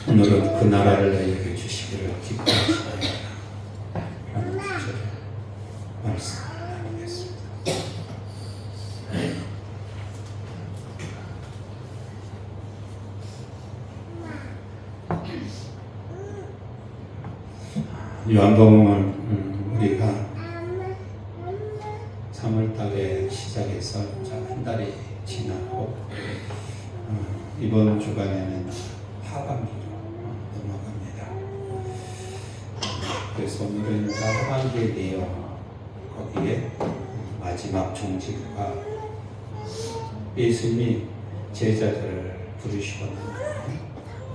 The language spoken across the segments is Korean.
오늘은 그 나라를 너희에게 주시기를 기뻐하시나이다 라는 구절의 말씀을 나누겠습니다. 요한복음은 우리가 3월달에 시작해서 한 달이 지나고 이번 주간에는 하반기로 넘어갑니다. 그래서 오늘은 하반기의 내용, 거기에 마지막 종직과 예수님이 제자들을 부르시고 난 다음에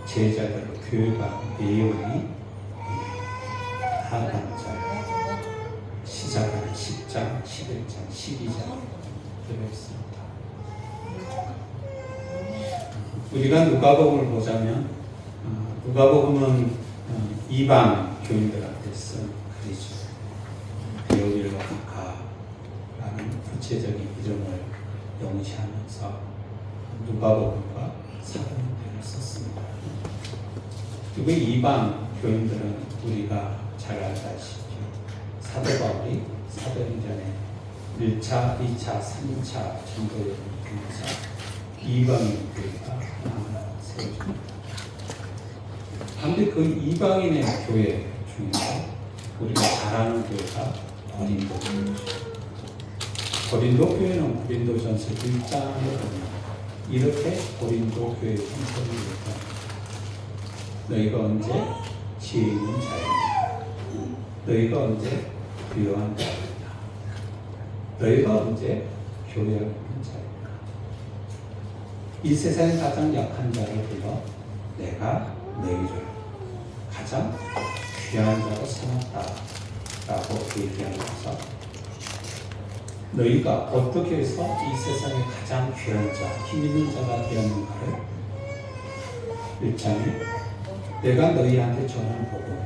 제자들을 교육한 내용이 하반절 시작하는 10장, 11장, 12장 들어있습니다. 우리가 누가복음을 보자면 누가복음은 이방 교인들한테 쓴 글이죠. 데오빌과 루카라는 구체적인 이름을 영시하면서 누가복음과 사도행전을 썼습니다. 그리고 이방 교인들은 우리가 잘 알다시피 사도 바울이 사도행전에 1차, 2차, 3차 전도를 통해서 이방인 교회가 하나 세워집니다. 그런데 그 이방인의 교회 중에서 우리가 잘 아는 교회가 고린도 교회죠. 고린도 교회는 고린도전서 1장에 보면 이렇게 고린도 교회의 성격을 얘기합니다. 너희가 언제 지혜 있는 자이냐? 너희가 언제 부요한 자이냐? 너희가 언제 교양 있는 자이냐? 이 세상에 가장 약한 자를 불러 내가 너희를 가장 귀한 자로 삼았다 라고 얘기하면서 너희가 어떻게 해서 이 세상에 가장 귀한 자, 힘 있는 자가 되었는가를 1장에 내가 너희한테 전하는 복음,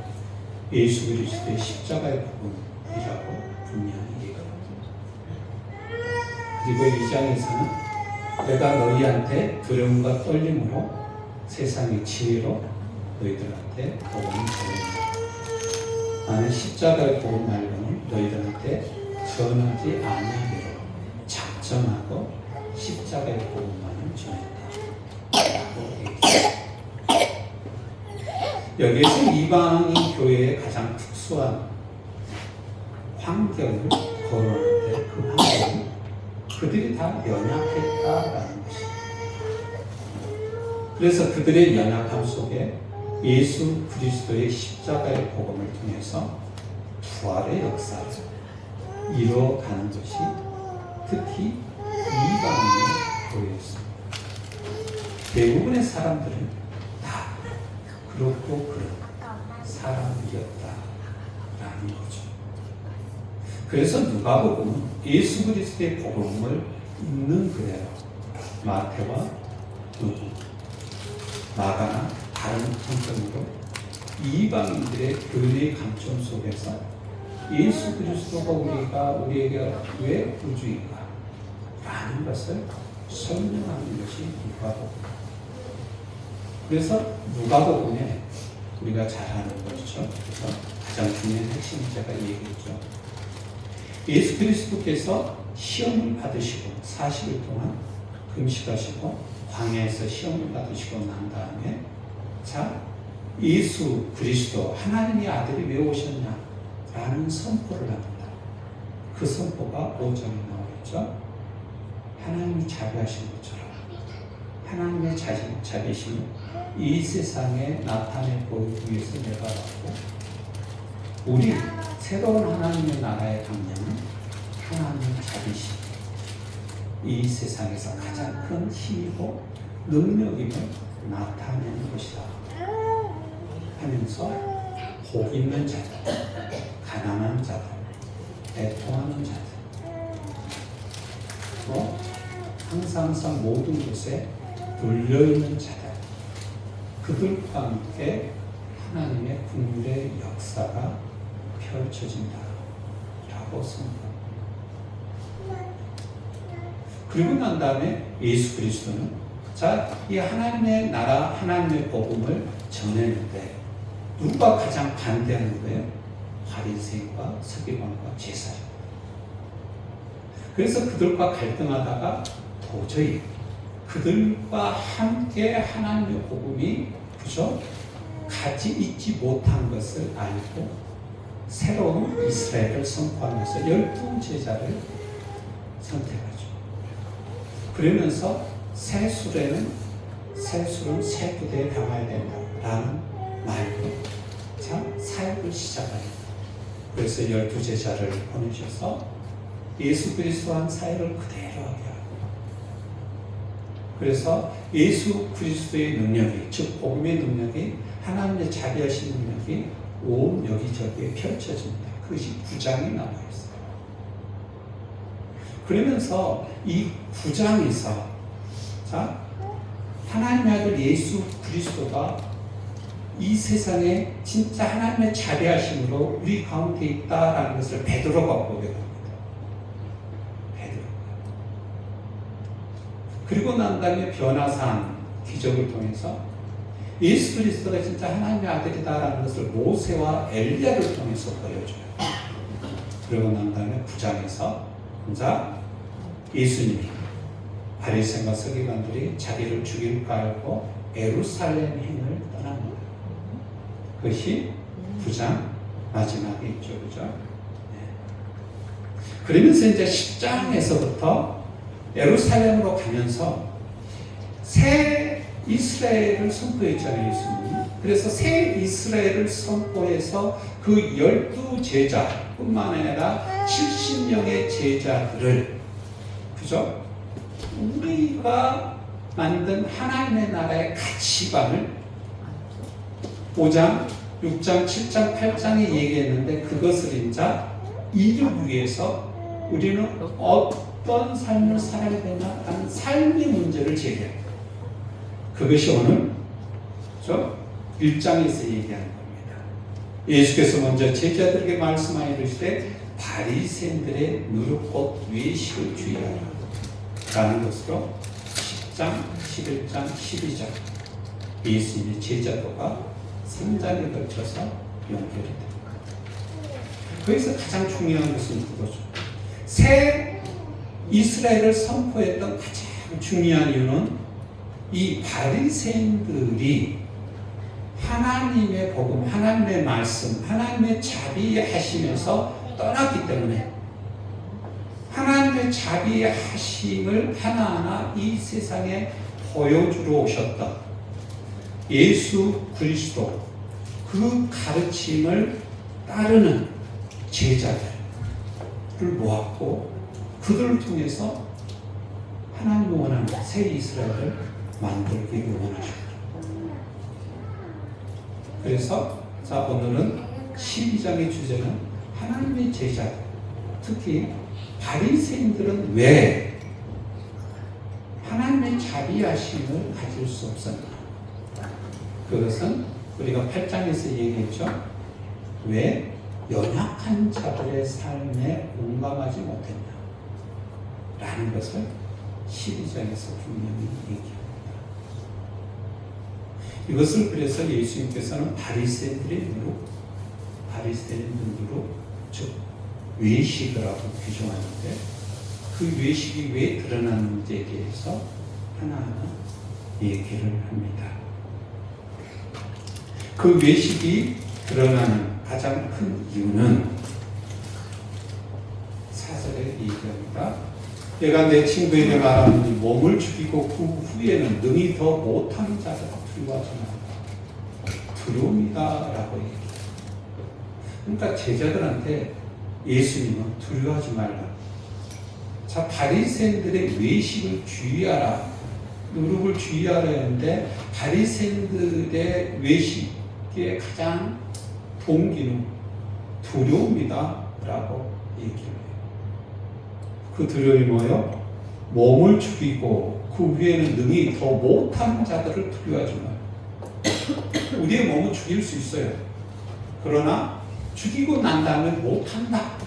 예수 그리스도의 십자가의 복음이라고 분명히 얘기합니다. 그리고 2장에서는 내가 너희한테 두려움과 떨림으로 세상의 지혜로 너희들한테 복음을 전한다. 나는 십자가의 복음 말고는 너희들한테 전하지 아니하기로 작정하고 십자가의 복음만을 전했다. 여기에서 이방인 교회의 가장 특수한 환경을 거론하는데 그 환경은 그들이 다 연약했다라는 것입니다. 그래서 그들의 연약함 속에 예수 그리스도의 십자가의 복음을 통해서 부활의 역사를 이루어가는 것이 특히 이방인의 교회였습니다. 대부분의 사람들은 다 그렇고 그런 사람이었다라는 거죠. 그래서 누가복음은 예수 그리스도의 복음을 있는 그대로 마태와 누구, 마가나 다른 성경으로 이방인들의 교리의 감점 속에서 예수 그리스도가 우리에게 왜 구주인가 라는 것을 설명하는 것이 누가복음. 그래서 누가복음에 우리가 잘 아는 것이죠. 그래서 가장 중요한 핵심 제가 얘기했죠. 예수 그리스도께서 시험을 받으시고 40일 동안 금식하시고 광야에서 시험을 받으시고 난 다음에 자, 예수 그리스도 하나님의 아들이 왜 오셨냐 라는 선포를 합니다. 그 선포가 5절에 나오겠죠. 하나님이 자비하신 것처럼 하나님의 자비심을 이 세상에 나타내 보이기 위해서 내가 왔고 우리 새로운 하나님의 나라의 강령은 하나님의 자비심, 이 세상에서 가장 큰 힘이고 능력임을 나타내는 것이다 하면서 복 있는 자들, 가난한 자들, 애통하는 자들, 또 항상 모든 곳에 눌려있는 자들, 그들과 함께 하나님의 국률의 역사가 펼쳐진다 라고 선포합니다. 그리고 난 다음에 예수 그리스도는 자, 이 하나님의 나라, 하나님의 복음을 전했는데 누가 가장 반대하는 거예요? 바리새인과 서기관과 제사장. 그래서 그들과 갈등하다가 도저히 그들과 함께 하나님의 복음이 그죠? 같이 있지 못한 것을 알고 새로운 이스라엘을 선포하면서 12제자를 선택하죠. 그러면서 새 술은 새 부대에 담아야 된다라는 말로 참 사역을 시작합니다. 그래서 12제자를 보내셔서 예수 그리스도한 사역을 그대로 하게 하고, 그래서 예수 그리스도의 능력이, 즉 복음의 능력이, 하나님의 자비하신 능력이 온 여기저기에 펼쳐집니다. 그것이 9장이 나와 있어요. 그러면서 이 9장에서 자, 하나님의 아들 예수 그리스도가 이 세상에 진짜 하나님의 자비하심으로 우리 가운데 있다라는 것을 베드로가 고백합니다. 베드로. 그리고 난 다음에 변화산 기적을 통해서 예수 그리스도가 진짜 하나님의 아들이다라는 것을 모세와 엘리야를 통해서 보여줘요. 그리고 난 다음에 9장에서 혼자 예수님이 바리새인과 서기관들이 자기를 죽일까 알고 예루살렘 행을 떠납니다. 그것이 9장 마지막에 있죠. 그죠? 네. 그러면서 이제 10장에서부터 예루살렘으로 가면서 새 이스라엘을 선포했잖아요, 예수님이. 그래서 새 이스라엘을 선포해서 그 12제자뿐만 아니라 70명의 제자들을, 그죠? 우리가 만든 하나님의 나라의 가치관을 5장, 6장, 7장, 8장에 얘기했는데 그것을 이제 이루기 위해서 우리는 어떤 삶을 살아야 되나 하는 삶의 문제를 제기합니다. 그것이 오늘 1장에서 얘기하는 겁니다. 예수께서 먼저 제자들에게 말씀하여 이르시되 바리새인들의 누룩꽃 외식을 주의하라 라는 것으로 10장, 11장, 12장 예수님의 제자도가 3장에 걸쳐서 연결이 됩니다. 거기서 가장 중요한 것은 그거죠. 새 이스라엘을 선포했던 가장 중요한 이유는 이 바리새인들이 하나님의 복음, 하나님의 말씀, 하나님의 자비하심에서 떠났기 때문에 하나님의 자비하심을 하나하나 이 세상에 보여주러 오셨던 예수 그리스도, 그 가르침을 따르는 제자들을 모았고 그들을 통해서 하나님이 원하는 새 이스라엘을 만들기 원하십니다. 그래서 자, 오늘은 12장의 주제는 하나님의 제자들, 특히 바리새인들은 왜 하나님의 자비하심을 가질 수 없었나? 그것은 우리가 8장에서 얘기했죠. 왜 연약한 자들의 삶에 공감하지 못했나? 라는 것을 12장에서 분명히 얘기합니다. 이것을 그래서 예수님께서는 바리새인들의 누룩, 즉 외식이라고 규정하는데 그 외식이 왜 드러나는지에 대해서 하나하나 얘기를 합니다. 그 외식이 드러나는 가장 큰 이유는 4절에 얘기합니다. 내가 내 친구에게 말하노니 몸을 죽이고 그 후에는 능히 더 못하는 자가 두려워하지 말라. 두려움이다 라고 얘기합니다. 그러니까 제자들한테 예수님은 두려워하지 말라. 자, 바리새인들의 외식을 주의하라, 누룩을 주의하라 했는데 바리새인들의 외식의 가장 동기는 두려움이다 라고 얘기를 해요. 그 두려움이 뭐예요? 몸을 죽이고 그 후에는 능히 더 못하는 자들을 두려워하지 마요. 우리의 몸은 죽일 수 있어요. 그러나 죽이고 난 다음에 못한다.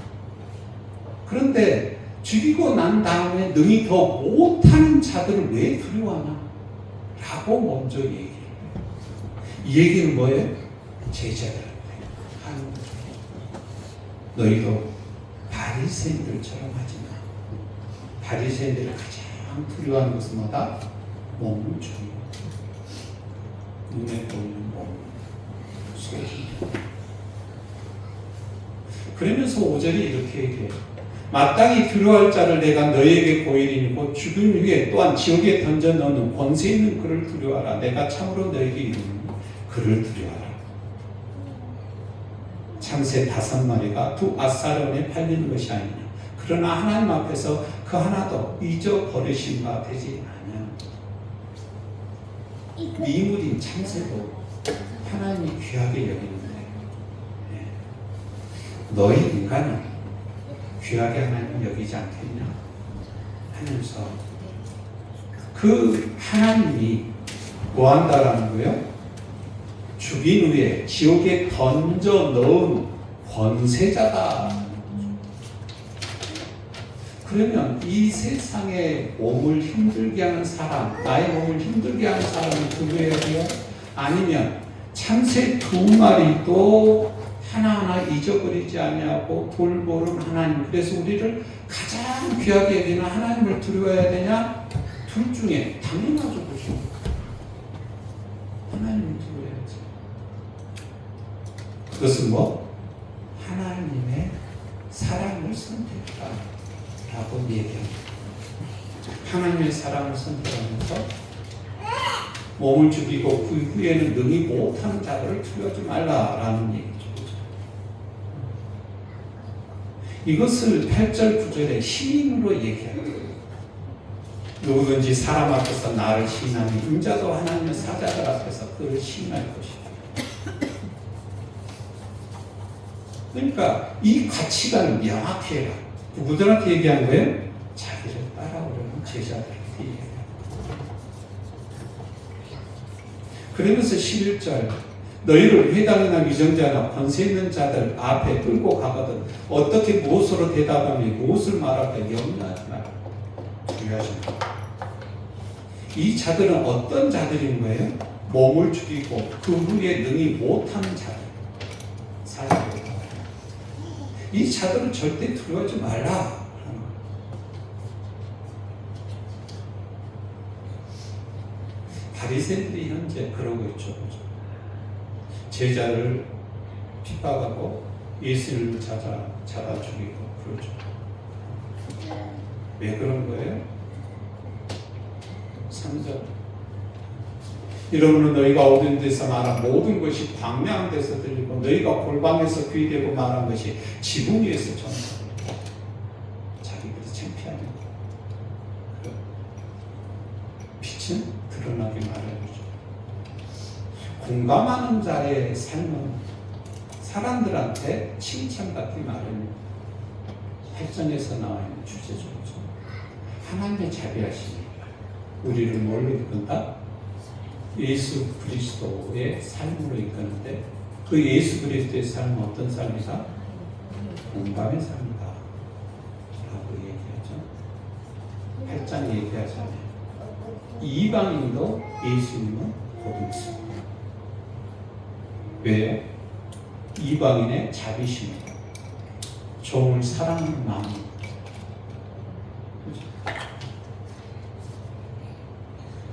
그런데 죽이고 난 다음에 능히 더 못하는 자들을 왜 두려워하나? 라고 먼저 얘기해요. 이 얘기는 뭐예요? 제자들한테 하는 거죠. 너희도 바리새인들처럼 하지 마. 바리새인들이 가장 두려워하는 것은 뭐다? 몸을 죽이고 눈에 보이는 몸, 속이. 그러면서 5절이 이렇게 얘기해요. 마땅히 두려워할 자를 내가 너희에게 보이리니 곧 죽음 위에 또한 지옥에 던져 넣는 권세 있는 그를 두려워하라. 내가 참으로 너희에게 이르노니 그를 두려워하라. 참새 5마리가 두 앗사론에 팔리는 것이 아니냐. 그러나 하나님 앞에서 그 하나도 잊어버리신 바 되지 않냐. 미물인 참새도 하나님이 귀하게 여기는데 너희 인간은 귀하게 하나님 여기지 않겠냐 하면서 그 하나님이 뭐 한다라는 거예요? 죽인 후에 지옥에 던져 넣은 권세자다. 그러면 이 세상에 몸을 힘들게 하는 사람, 나의 몸을 힘들게 하는 사람을 두려워해야 돼요? 아니면 참새 2마리도 하나하나 잊어버리지 아니하고 돌보는 하나님, 그래서 우리를 가장 귀하게 여기는 하나님을 두려워해야 되냐? 둘 중에 당연하죠. 그렇죠? 하나님을 두려워해야지. 그것은 뭐? 하나님의 사랑을 선택하라 라고 얘기합니다. 하나님의 사랑을 선택하면서 몸을 죽이고 그 후에는 능히 못하는 자들을 두려워하지 말라라는 얘기죠. 이것을 8절 9절에 시인으로 얘기합니다. 누구든지 사람 앞에서 나를 시인하니 인자도 하나님의 사자들 앞에서 그를 시인할 것이다. 그러니까 이 가치관을 명확히 해라. 누구들한테 얘기한 거예요? 자기를 따라오려는 제자들한테 얘기해요. 그러면서 11절 너희를 회당이나 위정자나 권세 있는 자들 앞에 끌고 가거든 어떻게 무엇으로 대답하며 무엇을 말할까 염려하지 마라. 주의하시오. 이 자들은 어떤 자들인 거예요? 몸을 죽이고 그 후에 능히 못하는 자들. 사람들. 이 자들은 절대 두려워하지 말라. 바리새인들이 현재 그러고 있죠. 제자를 핍박하고 예수를 잡아 죽이고 그러죠. 왜 그런 거예요? 3절 이러므로 너희가 어두운 데서 말한 모든 것이 광명한 데서 들리고 너희가 골방에서 귀되고 말한 것이 지붕 위에서 전하고 자기들이 창피하는 거. 빛은 드러나게 말해주죠. 공감하는 자의 삶은 사람들한테 칭찬받기 마련입니다. 8절에서 나와 있는 주제죠. 하나님의 자비하심이 우리를 뭘로 이끈다? 예수 그리스도의 삶으로 이끄는데 그 예수 그리스도의 삶은 어떤 삶이다? 공감의 삶이다 라고 얘기하죠. 8장 얘기하잖아요. 이방인도 예수님은 곧 있습니다. 왜요? 이방인의 자비심입니다. 종을 사랑하는 마음입니다.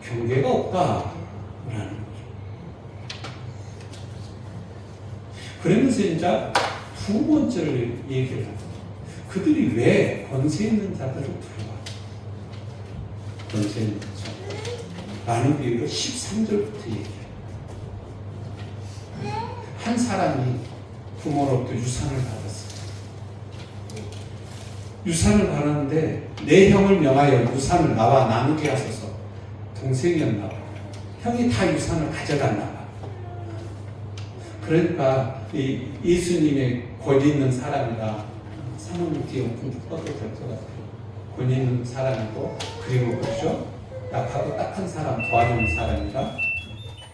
경계가 없다라는 거죠. 그러면서 이제 두 번째를 얘기를 합니다. 그들이 왜 권세 있는 자들을 두려워하죠? 권세 있는 자. 라는 비유로 13절부터 얘기해요. 한 사람이 부모로부터 유산을 받았어요. 유산을 받았는데 내 형을 명하여 유산을 나와 나누게 하소서. 동생이었나 봐. 형이 다 유산을 가져갔나 봐. 그러니까 이 예수님의 권위 있는 사람이라 사모님 뒤에 쭉 뻗어 될 것 같아요. 권위 있는 사람이고 그리고 그렇죠? 약하고 딱한 사람 도와주는 사람이라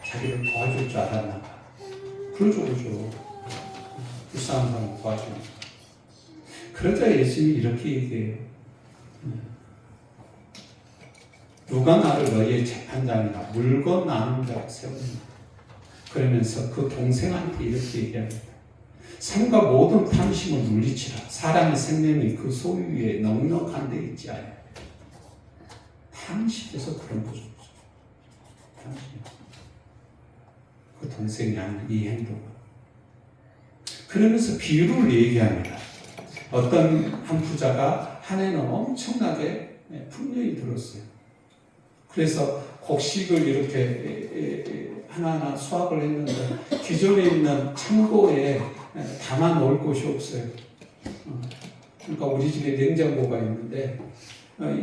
자기를 도와줄 줄 알았나 봐. 그러죠. 불쌍한 사람 도와주는. 그러자 예수님이 이렇게 얘기해요. 누가 나를 너희의 재판장이나 물건 나누는 자로 세우느냐. 그러면서 그 동생한테 이렇게 얘기합니다. 삶과 모든 탐심을 물리치라. 사람의 생명이 그 소유에 넉넉한 데 있지 않아요. 탐심에서 그런 거죠. 탐심. 그 동생이 하는 이 행동. 그러면서 비유를 얘기합니다. 어떤 한 부자가 한 해는 엄청나게 풍년이 들었어요. 그래서 곡식을 이렇게 하나하나 수확을 했는데 기존에 있는 창고에 담아 놓을 곳이 없어요. 그러니까 우리 집에 냉장고가 있는데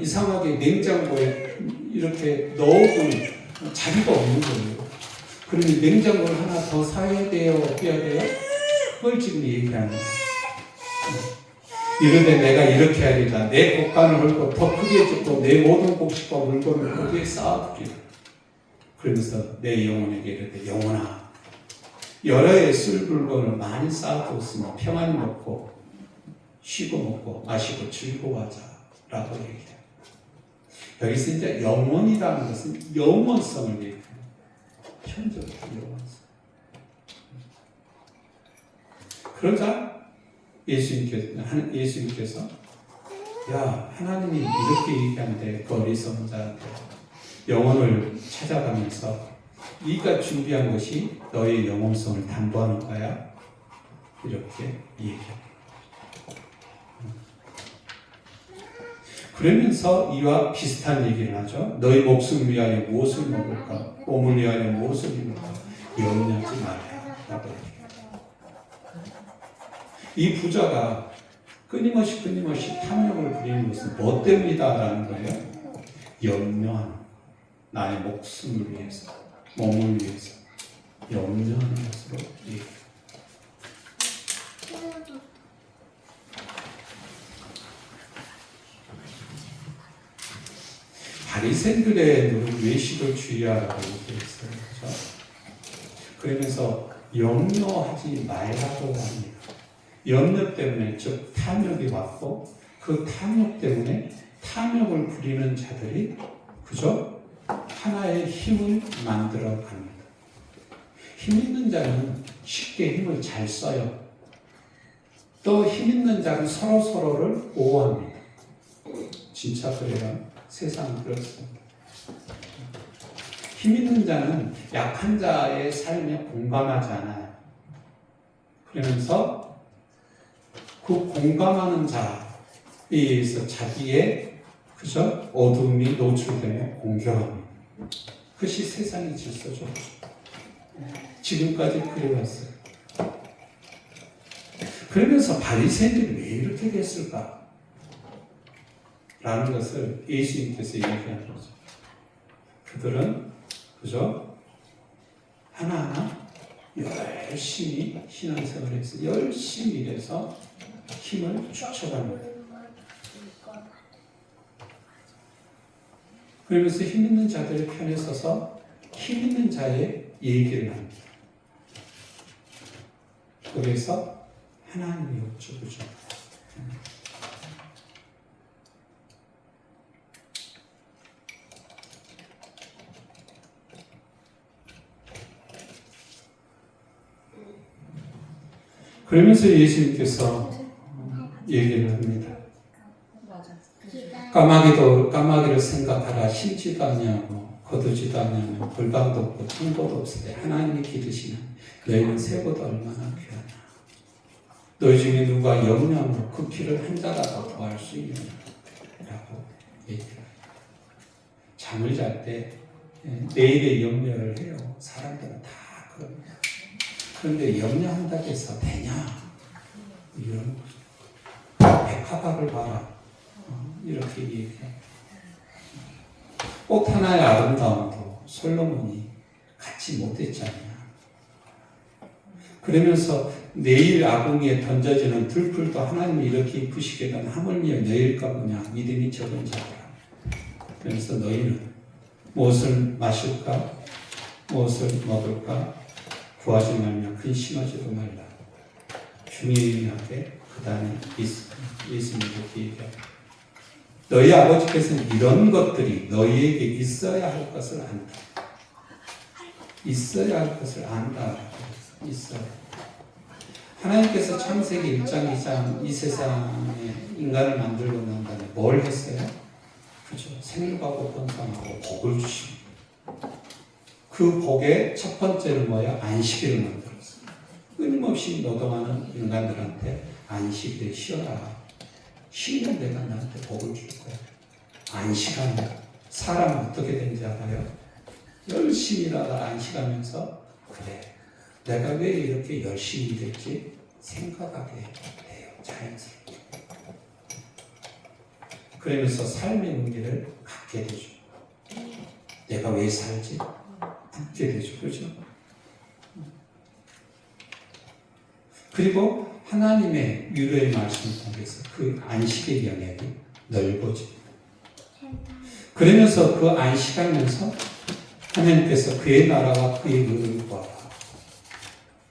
이상하게 냉장고에 이렇게 넣어둘 자리가 없는 거예요. 그러면 냉장고를 하나 더 사야 돼요? 없어야 돼요? 그걸 지금 얘기하는 거예요. 이런데 내가 이렇게 해야 된다. 내 곡간을 헐고 더 크게 짓고 내 모든 곡식과 물건을 거기에 쌓아두리라. 그러면서 내 영혼에게 이르되 영혼아 여러 해 쓸 물건을 많이 쌓아두었으니 평안히 먹고 쉬고 먹고 마시고 즐거워하자 라고 얘기해요. 여기서 이제 영혼이라는 것은 영원성을 얘기해요. 현재부터 영원성. 그러자 예수님께서 야 하나님이 이렇게 얘기하는데 그 어리석은 자한테 영혼을 찾아가면서 네가 준비한 것이 너의 영혼성을 담보하는 거야. 이렇게 얘기합니다. 그러면서 이와 비슷한 얘기를 하죠. 너희 목숨을 위하여 무엇을 먹을까? 몸을 위하여 무엇을 입을까? 염려하지 말아야 라고 얘기합니다. 이 부자가 끊임없이 탐욕을 부리는 것은 뭐 때문이다라는 거예요? 염려하는 나의 목숨을 위해서, 몸을 위해서 염려하는 것으로 얘기해요. 바리새인들의 눈은 외식을 주의하라고 얘기했어요. 그렇죠? 그러면서 염려하지 말라고 합니다. 염려 때문에 즉 탐욕이 왔고 그 탐욕 때문에 탐욕을 부리는 자들이 그죠? 하나의 힘을 만들어 갑니다. 힘 있는 자는 쉽게 힘을 잘 써요. 또 힘 있는 자는 서로를 보호합니다. 진짜 그래요. 세상은 그렇습니다. 힘 있는 자는 약한 자의 삶에 공감하지 않아요. 그러면서 그 공감하는 자에 의해서 자기의 그죠? 어둠이 노출되며 공격합니다. 그것이 세상의 질서죠. 지금까지 그래왔어요. 그러면서 바리새인들이 왜 이렇게 됐을까? 라는 것을 예수님께서 얘기하는 거죠. 그들은 그죠? 하나하나 열심히 신앙생활을 해서 열심히 일해서 힘을 축적합니다. 그러면서 힘 있는 자들의 편에 서서 힘 있는 자의 얘기를 합니다. 그래서 하나님이 여쭈죠. 그러면서 예수님께서 얘기를 합니다. 까마귀를 생각하라. 심지도 아니하고 거두지도 아니하며 골방도 없고 창고도 없을 때 하나님이 기르시는 너희는 새보다 얼마나 귀하냐. 너희 중에 누가 염려함으로 그 길을 한 자라도 더할 수 있느냐 라고 얘기합니다. 잠을 잘 때 내일의 염려를 해요. 사람들은 다 그럽니다. 그런데 염려한다고 해서 되냐? 이런 거죠. 백합학을 봐라. 이렇게 얘기해요. 꽃 하나의 아름다움도 솔로몬이 갖지 못했잖아요. 그러면서 내일 아궁이에 던져지는 들풀도 하나님이 이렇게 입으시게는 하물며 너희일까 보냐. 믿음이 적은 자들아. 그래서 너희는 무엇을 마실까? 무엇을 먹을까? 구하지 말며 근심하지도 말라. 중요하게 그 다음에 예수님이 이렇게 얘기합니다. 너희 아버지께서는 이런 것들이 너희에게 있어야 할 것을 안다. 있어야 할 것을 안다. 있어야. 하나님께서 창세기 1장, 2장 이 세상에 인간을 만들고 난 다음에 뭘 했어요? 그죠? 생육하고 번성하고 복을 주십니다. 그 복의 첫 번째는 뭐야? 안식일을 만들었어요. 끊임없이 노동하는 인간들한테 안식일에 쉬어라. 쉬면 내가 나한테 복을 줄 거야. 안식하면 사람은 어떻게 되는지 알아요? 열심히 일하다 안식하면서 그래 내가 왜 이렇게 열심히 됐지? 생각하게 돼요. 자연스럽게. 그러면서 삶의 의미를 갖게 되죠. 내가 왜 살지? 묻게 되죠. 그렇죠? 그리고 하나님의 유로의 말씀을 통해서 그 안식의 영역이 넓어집니다. 그러면서 그 안식하면서 하나님께서 그의 나라와 그의 의를 구하라.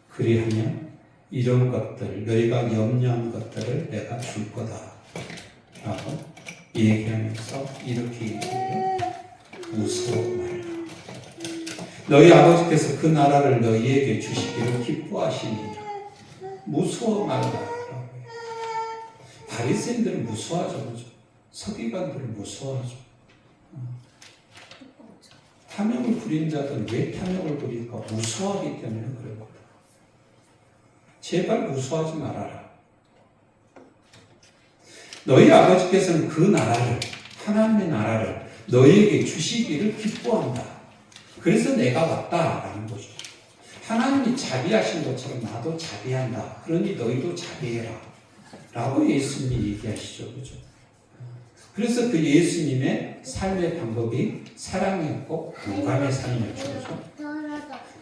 그리하면 이런 것들, 너희가 염려한 것들을 내가 줄 거다. 라고 얘기하면서 이렇게 얘기해요. 무서워 말라. 너희 아버지께서 그 나라를 너희에게 주시기를 기뻐하시니라. 무서워 말라. 바리새인들은 무서워하죠. 그렇죠? 서기관들은 무서워하죠. 탐욕을 부린 자들은 왜 탐욕을 부릴까? 무서워하기 때문에 그런 거다. 제발 무서워하지 말아라. 너희 아버지께서는 그 나라를, 하나님의 나라를 너희에게 주시기를 기뻐한다. 그래서 내가 왔다라는 거죠. 하나님이 자비하신 것처럼 나도 자비한다. 그러니 너희도 자비해라. 라고 예수님이 얘기하시죠. 그죠? 그래서 그 예수님의 삶의 방법이 사랑이었고 공감의 삶이었죠. 그죠?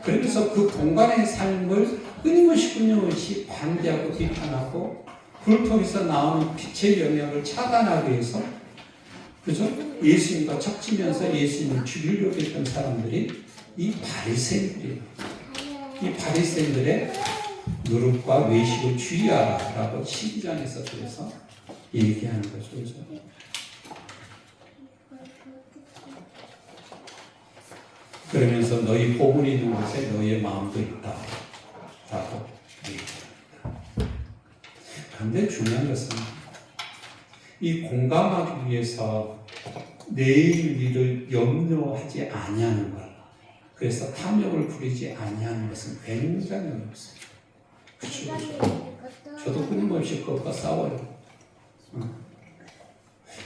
그러면서 그 공간의 삶을 끊임없이 반대하고 비판하고 그걸 통해서 나오는 빛의 영향을 차단하기 위해서 그죠? 예수님과 척지면서 예수님을 죽이려고 했던 사람들이 이 바리새인들이에요. 이 바리새인들의 누룩과 외식을 주의하라라고 12장에서 그래서 얘기하는 거죠. 그죠? 그러면서 너희 복을 있는 곳에 너희의 마음도 있다. 라고 얘기합니다. 그런데 중요한 것은 이 공감하기 위해서 내일 일을 염려하지 아니하는 것. 그래서 탐욕을 부리지 아니하는 것은 굉장히 어렵습니다. 그렇죠? 저도 끊임없이 그것과 싸워요.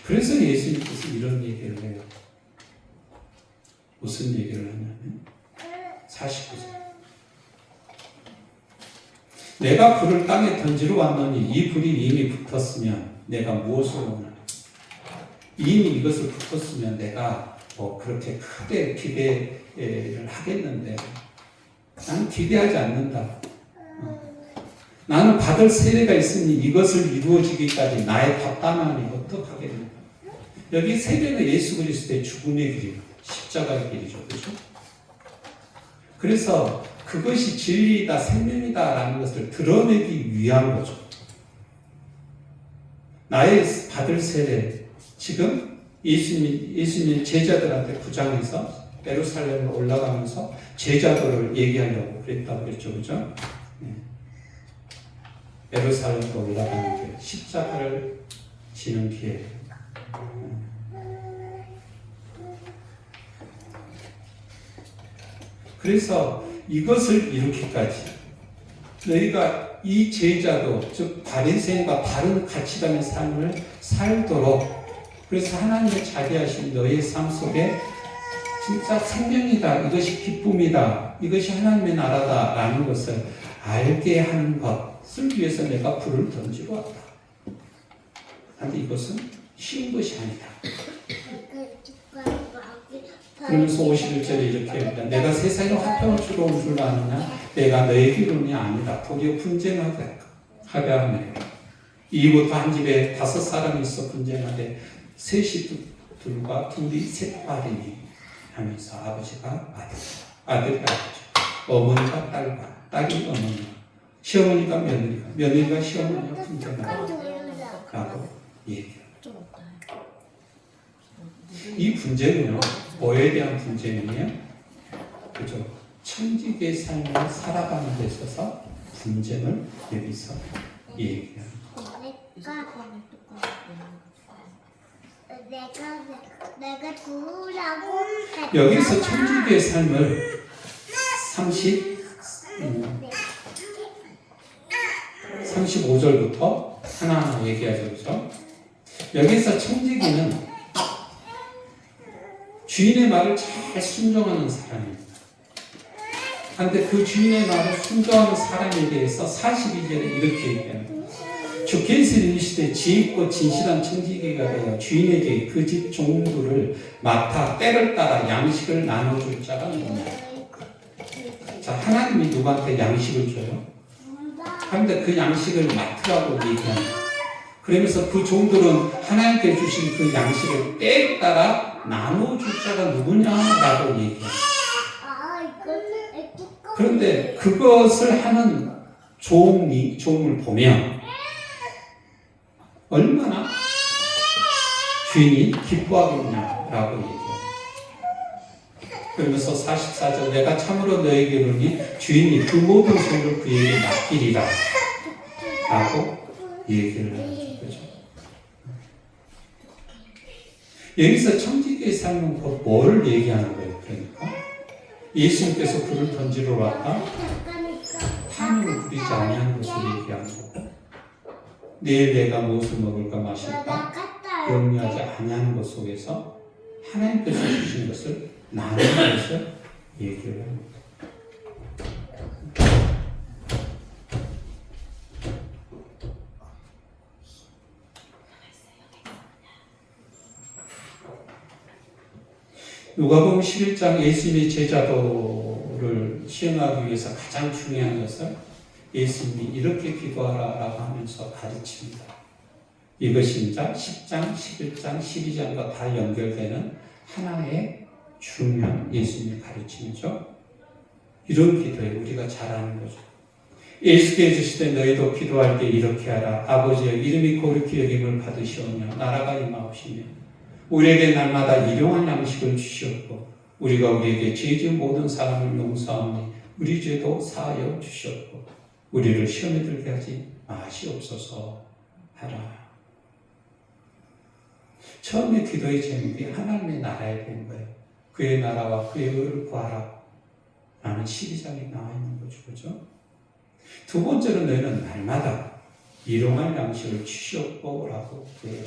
그래서 예수님께서 이런 얘기를 해요. 무슨 얘기를 하냐면 49절 내가 불을 땅에 던지러 왔노니 이 불이 이미 붙었으면 내가 무엇을 원하냐. 이미 이것을 붙었으면 내가 뭐 그렇게 크게 기대를 하겠는데 나는 기대하지 않는다. 나는 받을 세례가 있으니 이것을 이루어지기까지 나의 답답함이 어떡하겠느냐. 여기 세례는 예수 그리스도의 죽음의 길입니다. 십자가의 길이죠. 그렇죠? 그래서 그것이 진리이다, 생명이다 라는 것을 드러내기 위한 거죠. 나의 받을 세례, 지금 예수님 제자들한테 구장해서 예루살렘으로 올라가면서 제자들을 얘기하려고 그랬다고 그랬죠. 그죠? 예루살렘으로 올라가는 길, 십자가를 지는 길. 그래서 이것을 이루기까지 너희가 이 제자도 즉 바리새인과 다른 가치관의 삶을 살도록 그래서 하나님의 자비하신 너희의 삶 속에 진짜 생명이다, 이것이 기쁨이다, 이것이 하나님의 나라다라는 것을 알게 하는 것을 위해서 내가 불을 던지러 왔다. 그런데 이것은 쉬운 것이 아니다. 그러면서 51절에 이렇게 합니다. 내가 세상에 화평을 주러 온 줄 아느냐? 내가 너에게 이름이 아니다. 도리어 분쟁하게 하며 이부터 한 집에 5사람이 있어 분쟁하되 셋이 둘과 둘이 셋발이니 하면서 아버지가 아들이 아버지, 어머니가 딸과 딸이 어머니, 시어머니가 며느리가, 며느리가 시어머니가 분쟁하고 라고 얘기합니다. 이 분쟁은요, 뭐에 대한 분쟁이에요? 그죠? 청지기의 삶을 살아가는 데 있어서 분쟁을 여기서 얘기합니다. 내가 두라고 여기서 청지기의 삶을 35절부터 하나하나 얘기하죠. 그죠? 여기서 청지기는 주인의 말을 잘 순종하는 사람입니다. 그런데 그 주인의 말을 순종하는 사람에 대해서 42절에 이렇게 얘기합니다. 주께서 이르시되 지혜있고 진실한 청지기가 되어 주인에게 그 집 종들을 맡아 때를 따라 양식을 나눠줄 자가 누구냐. 자, 하나님이 누구한테 양식을 줘요? 그런데 그 양식을 맡으라고 얘기합니다. 그러면서 그 종들은 하나님께 주신 그 양식을 때에 따라 나눠줄 자가 누구냐라고 얘기합니다. 그런데 그것을 하는 종을 보면 얼마나 주인이 기뻐하겠냐라고 얘기해요. 그러면서 44절 내가 참으로 너에게 이르니 주인이 그 모든 소를 그에게 맡기리라 라고 얘기를 하죠. 그렇죠? 여기서 청지기의 삶은 뭘 얘기하는 거예요? 그러니까 예수님께서 불을 던지러 왔다 탐욕을 부리지 아니하는 것을 얘기하는 거고, 내일 내가 무엇을 먹을까 마실까 염려하지 아니하는 것 속에서 하나님께서 주신 것을 나누는 것을 얘기를 합니다. 누가복음 11장 예수님의 제자도를 시행하기 위해서 가장 중요한 것을 예수님이 이렇게 기도하라라고 하면서 가르칩니다. 이것이 이제 10장, 11장, 12장과 다 연결되는 하나의 중요한 예수님의 가르침이죠. 이런 기도에 우리가 잘하는 거죠. 예수께서 주시되 너희도 기도할 때 이렇게 하라. 아버지여 이름이 거룩히 여김을 받으시오며 나라가 임하옵시며 우리에게 날마다 일용할 양식을 주시옵고 우리가 우리에게 죄 지은 모든 사람을 용서하오니 우리 죄도 사하여 주시옵고 우리를 시험에 들게 하지 마시옵소서 하라. 처음에 기도의 제목이 하나님의 나라에 된 거예요. 그의 나라와 그의 의를 구하라 라는 12장이 나와 있는 거죠. 그죠? 두 번째로 너희는 날마다 일용할 양식을 주시옵고 라고 구해요.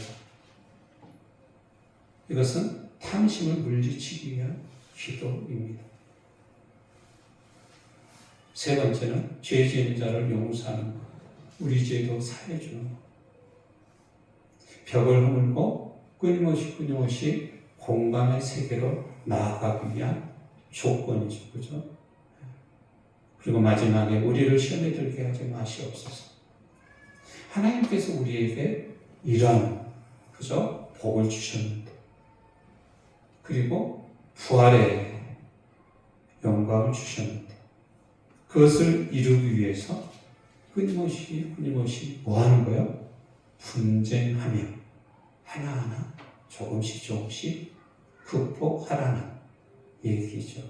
이것은 탐심을 물리치기 위한 기도입니다. 세 번째는 죄 지은 자를 용서하는 것, 우리 죄도 사해 주는 것. 벽을 허물고 끊임없이 공감의 세계로 나아가기 위한 조건이죠. 그죠? 그리고 마지막에 우리를 시험에 들게 하지 마시옵소서. 하나님께서 우리에게 이런 그죠? 복을 주셨는데 그리고 부활의 영광을 주셨는데 그것을 이루기 위해서 끊임없이 뭐 하는 거예요? 분쟁하며 하나하나 조금씩 극복하라는 얘기죠.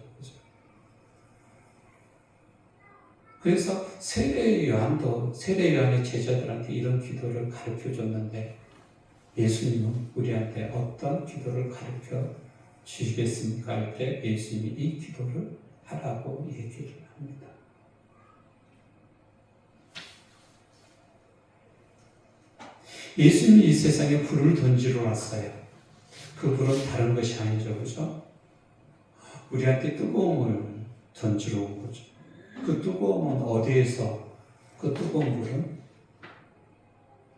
그래서 세례 요한의 제자들한테 이런 기도를 가르쳐 줬는데 예수님은 우리한테 어떤 기도를 가르쳐 주시겠습니까? 할 때 예수님이 이 기도를 하라고 얘기를 합니다. 예수님이 이 세상에 불을 던지러 왔어요. 그 불은 다른 것이 아니죠. 그죠? 우리한테 뜨거움을 던지러 온 거죠. 그 뜨거움은 어디에서 그 뜨거운 불은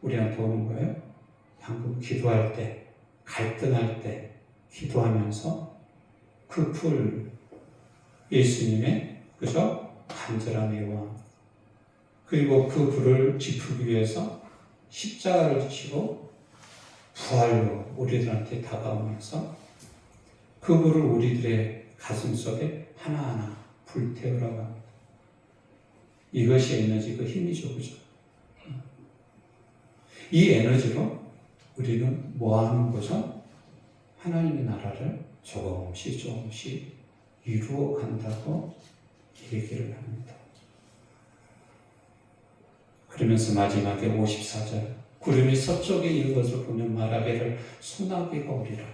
우리한테 오는 거예요? 방금 기도할 때, 갈등할 때 기도하면서 그 불, 예수님의 그죠? 간절한 애원, 그리고 그 불을 지프기 위해서 십자가를 지고 부활로 우리들한테 다가오면서 그 불을 우리들의 가슴 속에 하나하나 불태우라고 합니다. 이것이 에너지, 그 힘이죠. 그죠? 이 에너지로 우리는 뭐 하는 거죠? 하나님의 나라를 조금씩 조금씩 이루어 간다고 얘기를 합니다. 그러면서 마지막에 54절 구름이 서쪽에 있는 것을 보면 말하기를 소나기가 오리라.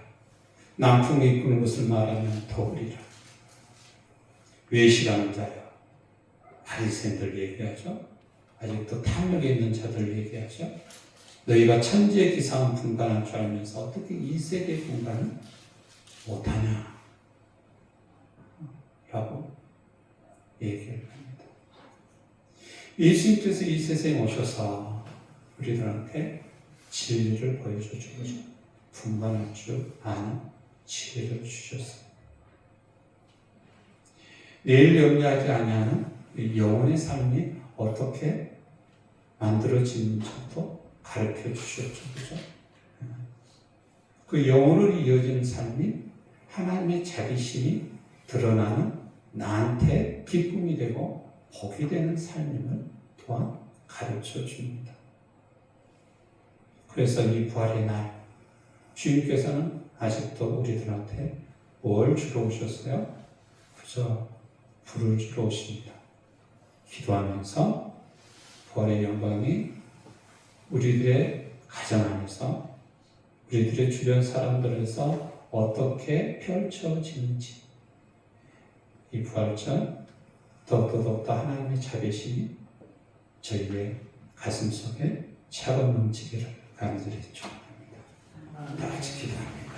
남풍이 이끄는 것을 말하면 더우리라. 외식하는 자여, 바리새인들 얘기하죠. 아직도 탐욕에 있는 자들 얘기하죠. 너희가 천지의 기상은 분간할 줄 알면서 어떻게 이 세계의 분간을 못하냐 라고 얘기를 합니다. 예수님께서 이 세상에 오셔서 우리들한테 진리를 보여줘 주죠. 분간할 줄 아는 지혜를 주셨어요. 내일 염려하지 아니하는 영혼의 삶이 어떻게 만들어지는지도 가르쳐 주셨죠. 그죠? 그 영혼으로 이어지는 삶이 하나님의 자비심이 드러나는 나한테 기쁨이 되고 복이 되는 삶임을 또한 가르쳐 줍니다. 그래서 이 부활의 날 주님께서는 아직도 우리들한테 뭘 주러 오셨어요? 그저 불을 주러 오십니다. 기도하면서 부활의 영광이 우리들의 가정 안에서 우리들의 주변 사람들에서 어떻게 펼쳐지는지 이 부활절 더욱더 하나님의 자비심이 저희의 가슴 속에 차고 넘치기를 간절히 축원합니다. 다 같이 기도합니다.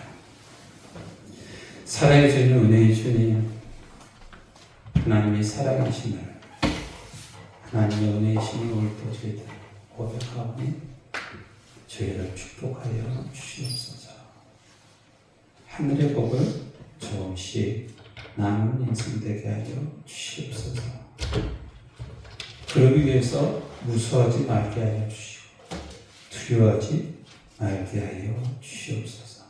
사랑의 주님, 은혜의 주님, 하나님의 살아계심을 하나님의 은혜의 신이 오늘도 저희들 고백하오니 저희를 축복하여 주시옵소서. 하늘의 복을 조금씩 나누는 인생 되게 하여 주시옵소서. 그러기 위해서 무서워하지 말게 하여 주시고 두려워하지 말게 하여 주시옵소서.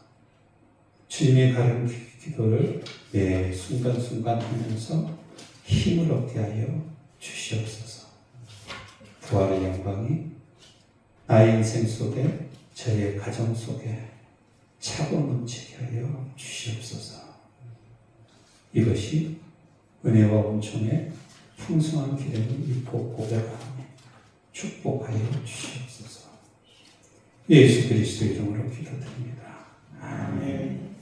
주님의 가른 기도를 매 순간순간 하면서 힘을 얻게 하여 주시옵소서. 부활의 영광이 나의 인생 속에 저의 가정 속에 차고 넘치게 하여 주시옵소서. 이것이 은혜와 은총의 풍성한 기름을 입고 고백하며 축복하여 주시옵소서. 예수 그리스도 이름으로 기도드립니다. 아멘.